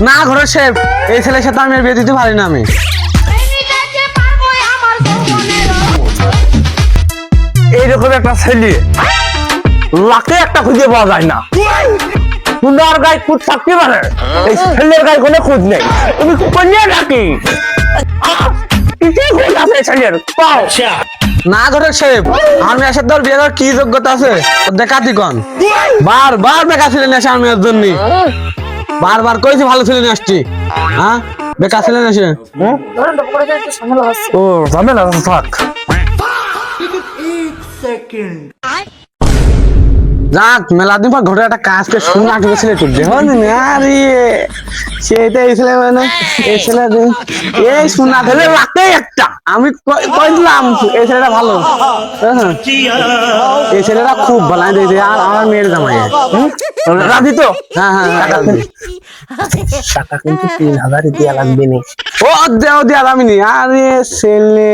না ঘরের শেফ, এই ছেলের সাথে আমি আর বিয়ে দিতে পারি না আমি। এইরকম একটা ছেলে লাখে একটা খুঁজে পাওয়া যায় না। তোমার গায়ে খুঁজ থাকতে পারে, এই ছেলের গায়ে কোনো খুঁজ নেই। তুমি কন্যা নাকি? কিছুই খুঁজ আছে ছেলের পাও। না ঘরের শেফ, আমি আসার তোর বিয়ে দেওয়ার কি যোগ্যতা আছে দেখাতি কন। বারবার বেকার ছেলে নিয়ে আসে আমি এর জন্য, বারবার কইছি ভালো ছেলে নিয়ে আসছি, হ্যাঁ বেকার ছেলে নিয়ে আসে। ও ঝামেলা থাক। যাক মেলা দিন পর ঘরে একটা কাজ করে শুনে আটকে ছেলে একটু দেখো আরে সেটা এই ছেলে মানে এই ছেলে এই শোনা ছেলে রাখতে একটা আমি কই দিলাম এই ছেলেটা ভালো, হ্যাঁ এই ছেলেটা খুব ভালো দিয়েছে আর আমার মেয়ের জামাই। রাজি তো? হ্যাঁ হ্যাঁ টাকা দিই। টাকা কিন্তু 3000 দিয়া লাগবে না। ও দেও দিয়া আমি নি আরে ছেলে